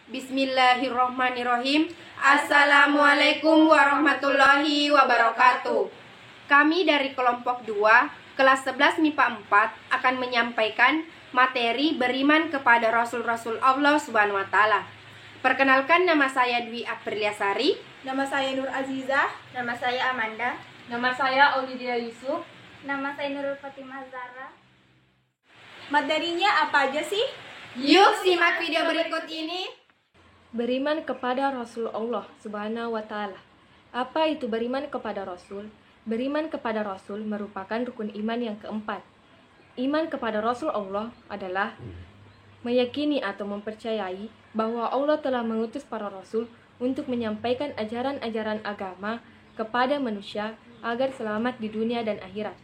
Bismillahirrohmanirrohim. Assalamualaikum warahmatullahi wabarakatuh. Kami dari kelompok 2, kelas 11 MIPA 4 akan menyampaikan materi beriman kepada Rasul-Rasul Allah Subhanahu wa Ta'ala. Perkenalkan, nama saya Dwi Apriliasari. Nama saya Nur Azizah. Nama saya Amanda. Nama saya Aulidia Yusuf. Nama saya Nurul Fatimah Zara. Materinya apa aja sih? Yuk simak video berikut ini. Beriman kepada Rasul Allah Subhanahu wa Ta'ala. Apa itu beriman kepada Rasul? Beriman kepada Rasul merupakan rukun iman yang keempat. Iman kepada Rasul Allah adalah meyakini atau mempercayai bahwa Allah telah mengutus para Rasul untuk menyampaikan ajaran-ajaran agama kepada manusia agar selamat di dunia dan akhirat.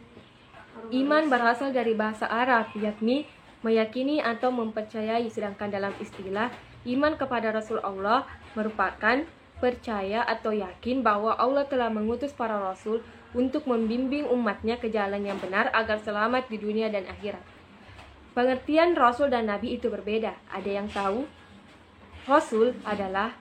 Iman berasal dari bahasa Arab, yakni meyakini atau mempercayai, sedangkan dalam istilah iman kepada Rasul Allah merupakan percaya atau yakin bahwa Allah telah mengutus para Rasul untuk membimbing umatnya ke jalan yang benar agar selamat di dunia dan akhirat. Pengertian Rasul dan Nabi itu berbeda. Ada yang tahu? Rasul adalah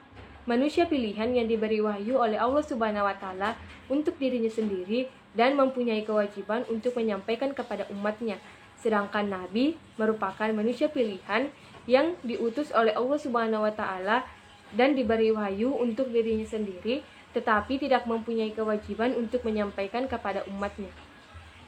manusia pilihan yang diberi wahyu oleh Allah Subhanahu wa Ta'ala untuk dirinya sendiri dan mempunyai kewajiban untuk menyampaikan kepada umatnya. Sedangkan Nabi merupakan manusia pilihan yang diutus oleh Allah Subhanahu wa Ta'ala dan diberi wahyu untuk dirinya sendiri, tetapi tidak mempunyai kewajiban untuk menyampaikan kepada umatnya.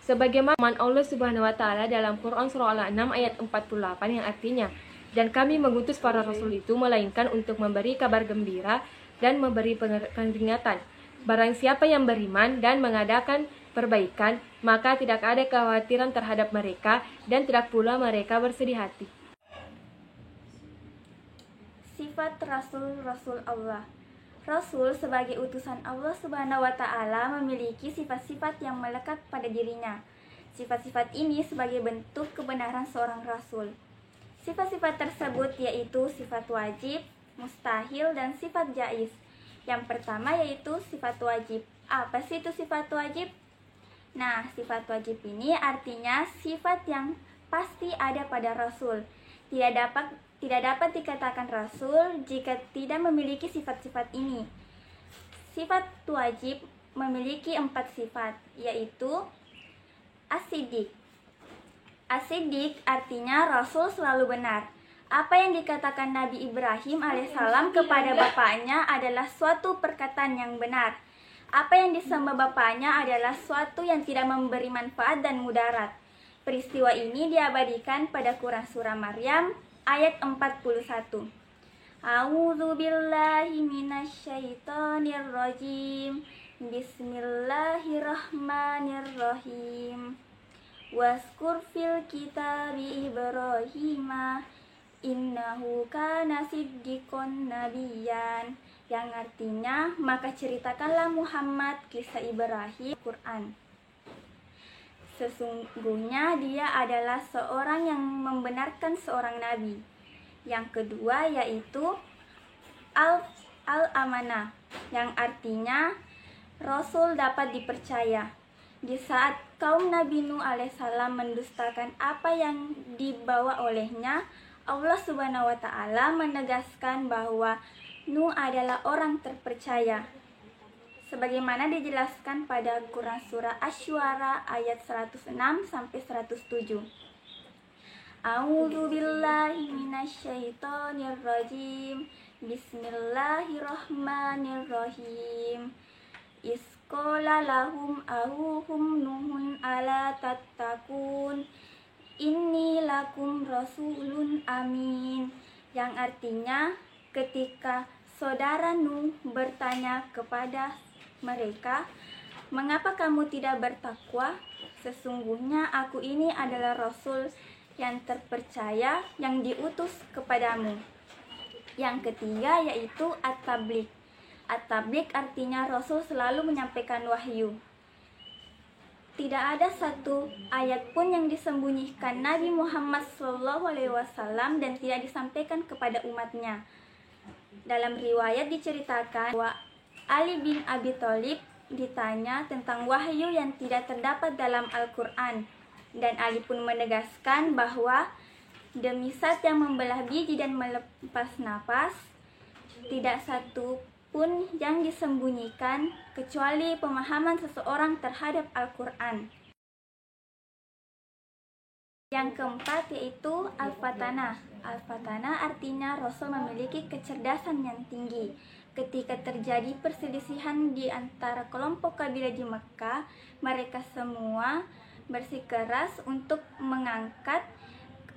Sebagaimana Allah Subhanahu wa Ta'ala dalam Quran surah Al-An'am ayat 48 yang artinya, dan kami mengutus para rasul itu melainkan untuk memberi kabar gembira dan memberi peringatan. Barang siapa yang beriman dan mengadakan perbaikan, maka tidak ada kekhawatiran terhadap mereka dan tidak pula mereka bersedih hati. Sifat Rasul Allah. Rasul sebagai utusan Allah Subhanahu wa Ta'ala memiliki sifat-sifat yang melekat pada dirinya. Sifat-sifat ini sebagai bentuk kebenaran seorang rasul. Sifat-sifat tersebut yaitu sifat wajib, mustahil, dan sifat jaiz. Yang pertama yaitu sifat wajib. Apa sih itu sifat wajib? Nah, sifat wajib ini artinya sifat yang pasti ada pada rasul. Tidak dapat dikatakan rasul jika tidak memiliki sifat-sifat ini. Sifat wajib memiliki 4 sifat, yaitu as-siddiq. As-siddiq artinya rasul selalu benar. Apa yang dikatakan Nabi Ibrahim alaihissalam kepada bapaknya adalah suatu perkataan yang benar. Apa yang disembah bapaknya adalah suatu yang tidak memberi manfaat dan mudarat. Peristiwa ini diabadikan pada Quran surah Maryam ayat 41. A'udzu billahi minasyaitonir rajim. Bismillahirrahmanirrahim. Waskur fil kitabi Ibrahim innahu kana siddiqon nabiyyan, yang artinya maka ceritakanlah Muhammad kisah Ibrahim Quran. Sesungguhnya dia adalah seorang yang membenarkan seorang nabi. Yang kedua yaitu al-amanah, yang artinya Rasul dapat dipercaya. Di saat kaum Nabi Nuh alaihissalam mendustakan apa yang dibawa olehnya, Allah Subhanahu wa Ta'ala menegaskan bahwa Nuh adalah orang terpercaya. Sebagaimana dijelaskan pada Quran surah Asy-Syu'ara ayat 106 sampai 107. A'udzu billahi minasyaitonir rajim. Bismillahirrahmanirrahim. Isqala lahum ahuhum nuhun ala tattaqun inni lakum rasulun amin, yang artinya ketika saudara Nuh bertanya kepada mereka, mengapa kamu tidak bertakwa? Sesungguhnya aku ini adalah Rasul yang terpercaya yang diutus kepadamu. Yang ketiga yaitu at-tabligh. At-tabligh artinya Rasul selalu menyampaikan wahyu. Tidak ada satu ayat pun yang disembunyikan Nabi Muhammad SAW dan tidak disampaikan kepada umatnya. Dalam riwayat diceritakan bahwa Ali bin Abi Thalib ditanya tentang wahyu yang tidak terdapat dalam Al-Quran, dan Ali pun menegaskan bahwa demi zat yang membelah biji dan melepas napas, Tidak satu pun yang disembunyikan kecuali pemahaman seseorang terhadap Al-Quran. Yang keempat yaitu Al-Fatana. Al-Fatana artinya Rasul memiliki kecerdasan yang tinggi. Ketika terjadi perselisihan di antara kelompok kabilah di Mekah, mereka semua bersikeras untuk mengangkat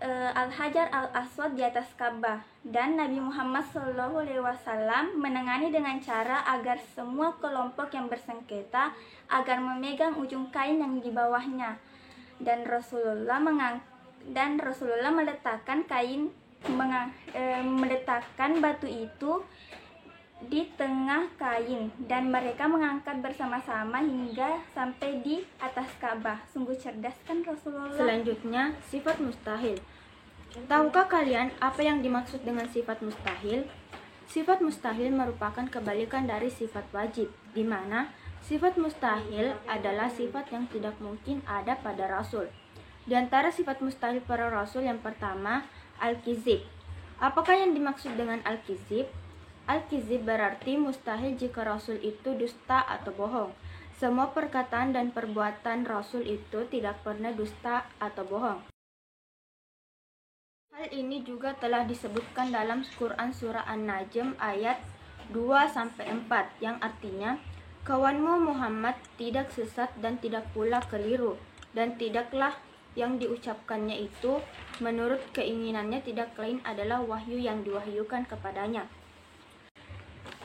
Al-Hajar Al-Aswad di atas Ka'bah, dan Nabi Muhammad SAW menangani dengan cara agar semua kelompok yang bersengketa agar memegang ujung kain yang di bawahnya, dan Rasulullah meletakkan batu itu di tengah kain, dan mereka mengangkat bersama-sama hingga sampai di atas Ka'bah. Sungguh cerdas kan Rasulullah. Selanjutnya, sifat mustahil. Tahukah kalian apa yang dimaksud dengan sifat mustahil? Sifat mustahil merupakan kebalikan dari sifat wajib, di mana sifat mustahil adalah sifat yang tidak mungkin ada pada Rasul. Di antara sifat mustahil para Rasul yang pertama, al-kizib. Apakah yang dimaksud dengan al-kizib? Al-kizib berarti mustahil jika Rasul itu dusta atau bohong. Semua perkataan dan perbuatan Rasul itu tidak pernah dusta atau bohong. Hal ini juga telah disebutkan dalam Quran Surah An-Najm ayat 2-4 yang artinya, kawanmu Muhammad tidak sesat dan tidak pula keliru, dan tidaklah yang diucapkannya itu menurut keinginannya tidak lain adalah wahyu yang diwahyukan kepadanya.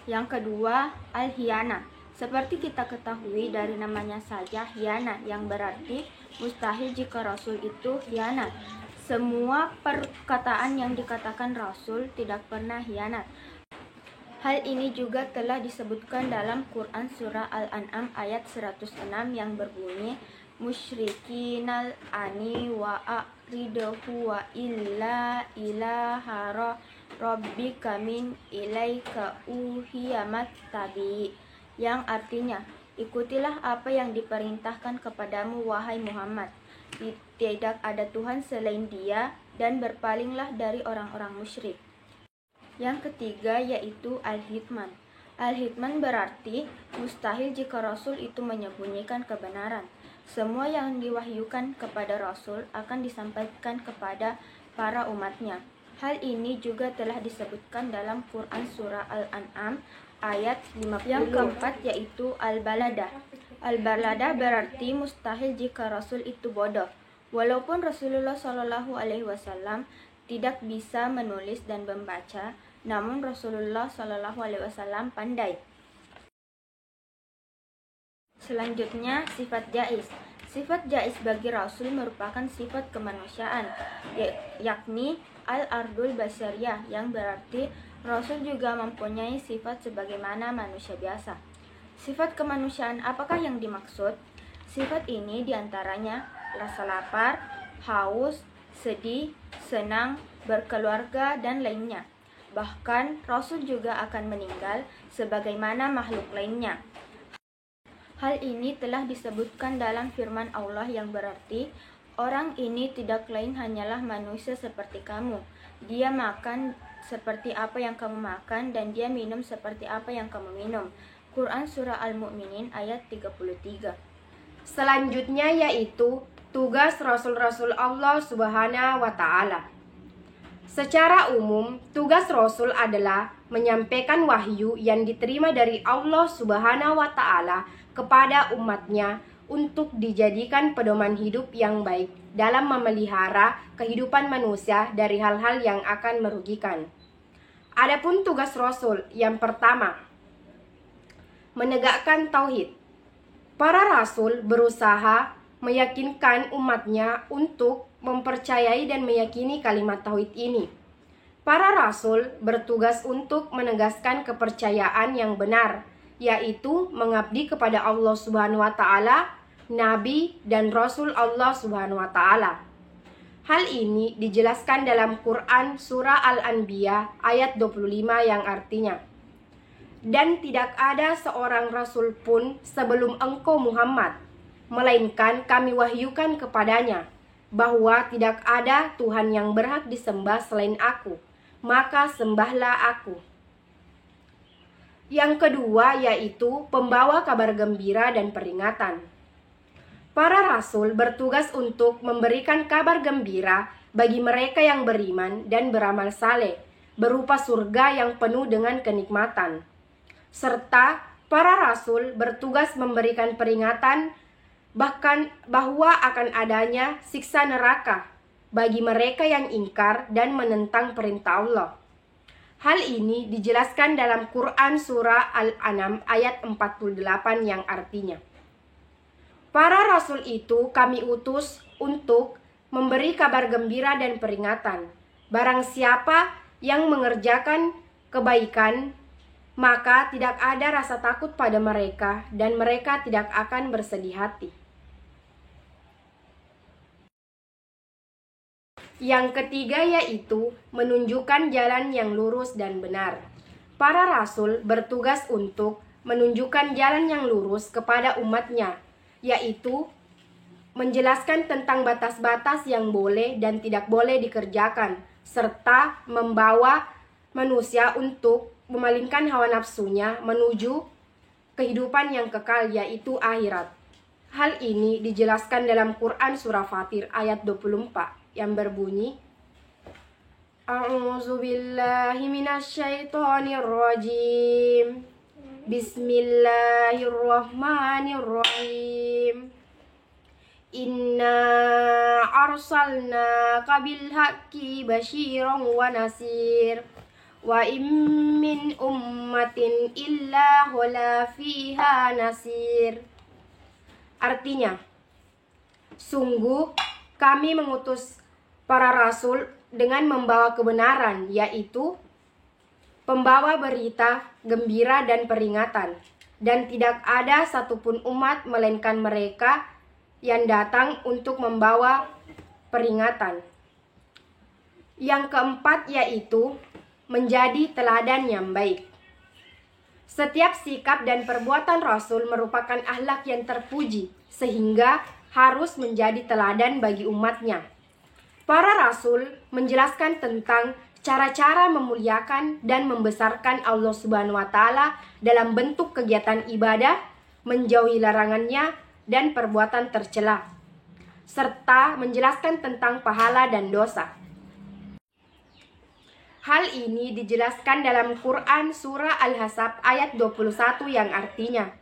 Yang kedua, al-hiyana. Seperti kita ketahui dari namanya saja hiyana, yang berarti mustahil jika Rasul itu hiyana. Semua perkataan yang dikatakan Rasul tidak pernah hianat. Hal ini juga telah disebutkan dalam Quran Surah Al-An'am ayat 106 yang berbunyi, musyrikinal ani wa a'ridahu wa illa ilaha rabbika min ilaika uhiyamat tabi, yang artinya, ikutilah apa yang diperintahkan kepadamu wahai Muhammad, tidak ada Tuhan selain Dia, dan berpalinglah dari orang-orang musyrik. Yang ketiga yaitu al-hitman. Al-hitman berarti mustahil jika Rasul itu menyembunyikan kebenaran. Semua yang diwahyukan kepada Rasul akan disampaikan kepada para umatnya. Hal ini juga telah disebutkan dalam Quran Surah Al-An'am ayat 50. Yang keempat yaitu al-baladah. Al-baladah berarti mustahil jika Rasul itu bodoh. Walaupun Rasulullah SAW tidak bisa menulis dan membaca, namun Rasulullah SAW pandai. Selanjutnya, sifat jaiz. Sifat jaiz bagi Rasul merupakan sifat kemanusiaan, yakni al-ardul basyariyah, yang berarti Rasul juga mempunyai sifat sebagaimana manusia biasa. Sifat kemanusiaan apakah yang dimaksud? Sifat ini diantaranya rasa lapar, haus, sedih, senang, berkeluarga, dan lainnya. Bahkan Rasul juga akan meninggal sebagaimana makhluk lainnya. Hal ini telah disebutkan dalam firman Allah yang berarti, orang ini tidak lain hanyalah manusia seperti kamu. Dia makan seperti apa yang kamu makan, dan dia minum seperti apa yang kamu minum. Quran Surah Al-Mu'minin ayat 33. Selanjutnya yaitu tugas Rasul-Rasul Allah Subhanahu wa Ta'ala. Secara umum, tugas Rasul adalah menyampaikan wahyu yang diterima dari Allah Subhanahu wa Ta'ala kepada umatnya untuk dijadikan pedoman hidup yang baik dalam memelihara kehidupan manusia dari hal-hal yang akan merugikan. Adapun tugas Rasul yang pertama, menegakkan tauhid. Para rasul berusaha meyakinkan umatnya untuk mempercayai dan meyakini kalimat tauhid ini. Para rasul bertugas untuk menegaskan kepercayaan yang benar, yaitu mengabdi kepada Allah Subhanahu wa Ta'ala, Nabi dan Rasul Allah Subhanahu wa Ta'ala. Hal ini dijelaskan dalam Quran Surah Al-Anbiya ayat 25 yang artinya, dan tidak ada seorang rasul pun sebelum engkau Muhammad, melainkan kami wahyukan kepadanya bahwa tidak ada Tuhan yang berhak disembah selain aku, maka sembahlah aku. Yang kedua yaitu pembawa kabar gembira dan peringatan. Para rasul bertugas untuk memberikan kabar gembira bagi mereka yang beriman dan beramal saleh, berupa surga yang penuh dengan kenikmatan. Serta para rasul bertugas memberikan peringatan bahkan bahwa akan adanya siksa neraka bagi mereka yang ingkar dan menentang perintah Allah. Hal ini dijelaskan dalam Quran Surah Al-An'am ayat 48 yang artinya, para rasul itu kami utus untuk memberi kabar gembira dan peringatan. Barang siapa yang mengerjakan kebaikan, maka tidak ada rasa takut pada mereka dan mereka tidak akan bersedih hati. Yang ketiga yaitu menunjukkan jalan yang lurus dan benar. Para rasul bertugas untuk menunjukkan jalan yang lurus kepada umatnya, yaitu menjelaskan tentang batas-batas yang boleh dan tidak boleh dikerjakan, serta membawa manusia untuk memalingkan hawa nafsunya menuju kehidupan yang kekal, yaitu akhirat. Hal ini dijelaskan dalam Quran Surah Fatir ayat 24 yang berbunyi, A'udzubillahi minasyaitonirrajim. Bismillahirrahmanirrahim. Inna arsalnaka bil haqqi basyiran wa nasir. Wa in min ummatin illa wala fiha nasir. Artinya, sungguh kami mengutus para rasul dengan membawa kebenaran, yaitu pembawa berita gembira dan peringatan, dan tidak ada satupun umat melainkan mereka yang datang untuk membawa peringatan. Yang keempat yaitu menjadi teladan yang baik. Setiap sikap dan perbuatan rasul merupakan akhlak yang terpuji, sehingga harus menjadi teladan bagi umatnya. Para rasul menjelaskan tentang cara-cara memuliakan dan membesarkan Allah Subhanahu wa Ta'ala dalam bentuk kegiatan ibadah, menjauhi larangannya dan perbuatan tercela, serta menjelaskan tentang pahala dan dosa. Hal ini dijelaskan dalam Quran Surah Al-Ahzab ayat 21 yang artinya,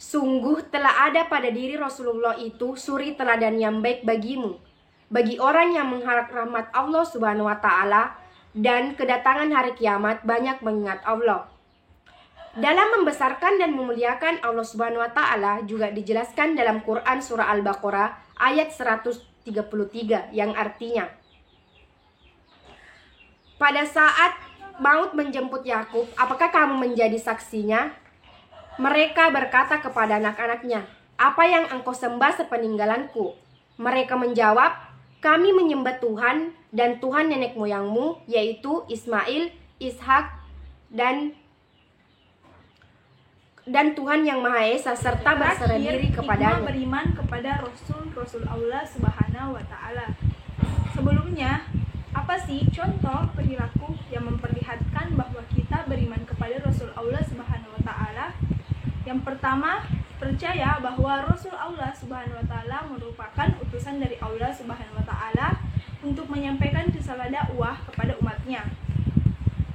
sungguh telah ada pada diri Rasulullah itu suri teladan yang baik bagimu, bagi orang yang mengharap rahmat Allah Subhanahu wa Ta'ala dan kedatangan hari kiamat banyak mengingat Allah. Dalam membesarkan dan memuliakan Allah Subhanahu wa Ta'ala juga dijelaskan dalam Quran Surah Al-Baqarah ayat 133 yang artinya, pada saat maut menjemput Yakub, apakah kamu menjadi saksinya? Mereka berkata kepada anak-anaknya, apa yang engkau sembah sepeninggalanku? Mereka menjawab, kami menyembah Tuhan dan Tuhan nenek moyangmu, yaitu Ismail, Ishak, dan Tuhan yang Maha Esa, serta berserah diri kepadanya. Hikmah beriman kepada Rasul Allah Subhanahu wa Ta'ala. Sebelumnya, apa sih contoh perilaku yang memperlihatkan bahwa kita beriman kepada Rasul Allah Subhanahu wa Ta'ala? Yang pertama, percaya bahwa Rasul Allah Subhanahu wa Ta'ala merupakan utusan dari Allah Subhanahu wa Ta'ala untuk menyampaikan risalah dakwah kepada umatnya.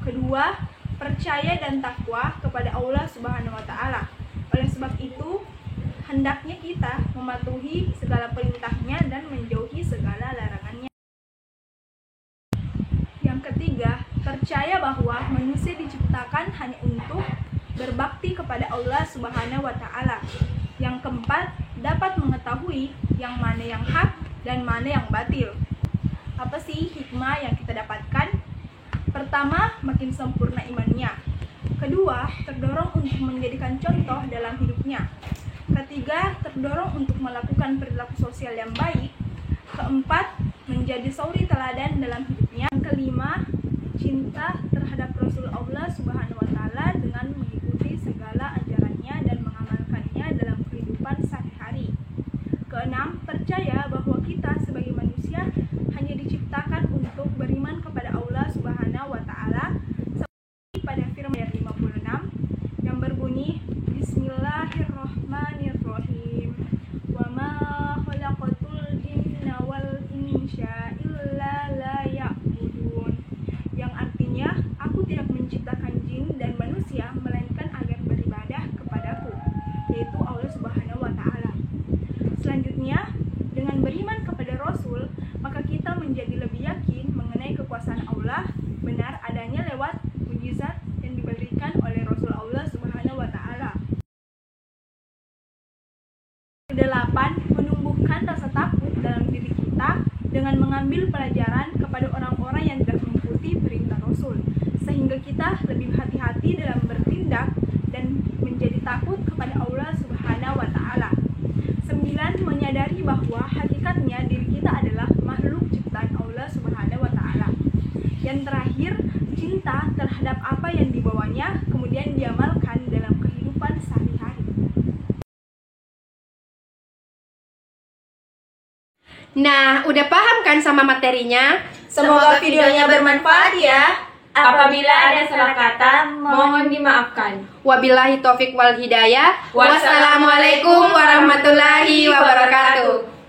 Kedua, percaya dan takwa kepada Allah Subhanahu wa Ta'ala. Oleh sebab itu, hendaknya kita mematuhi segala perintahnya dan menjauhi segala larangannya. Yang ketiga, percaya bahwa manusia diciptakan hanya untuk berbakti kepada Allah Subhanahu wa Ta'ala. Yang keempat, dapat mengetahui yang mana yang hak dan mana yang batil. Apa sih hikmah yang kita dapatkan? Pertama, makin sempurna imannya. Kedua, terdorong untuk menjadikan contoh dalam hidupnya. Ketiga, terdorong untuk melakukan perilaku sosial yang baik. Keempat, menjadi suri teladan dalam hidupnya. Yang kelima, cinta terhadap Rasul Allah Subhanahu wa Ta'ala dengan mengikuti segala ajarannya dan mengamalkannya dalam kehidupan sehari-hari. Keenam, percaya bahwa kita sebagai manusia hanya diciptakan untuk beriman kepada Allah Subhanahu wa Ta'ala seperti pada firman ayat 56 yang Kedelapan, menumbuhkan rasa takut dalam diri kita dengan mengambil pelajaran kepada orang-orang yang tidak mengikuti perintah Rasul, sehingga kita lebih hati-hati dalam bertindak dan menjadi takut kepada Allah Subhanahu wa Ta'ala. 9. Menyadari bahwa hakikatnya diri kita adalah makhluk ciptaan Allah Subhanahu wa Ta'ala. Yang terakhir, cinta terhadap apa yang dibawanya kemudian diamalkan dalam kehidupan sehari-hari. Nah, udah paham kan sama materinya? Semoga videonya bermanfaat ya. Apabila ada salah kata, mohon dimaafkan. Wabillahi taufik wal hidayah. Wassalamualaikum warahmatullahi wabarakatuh.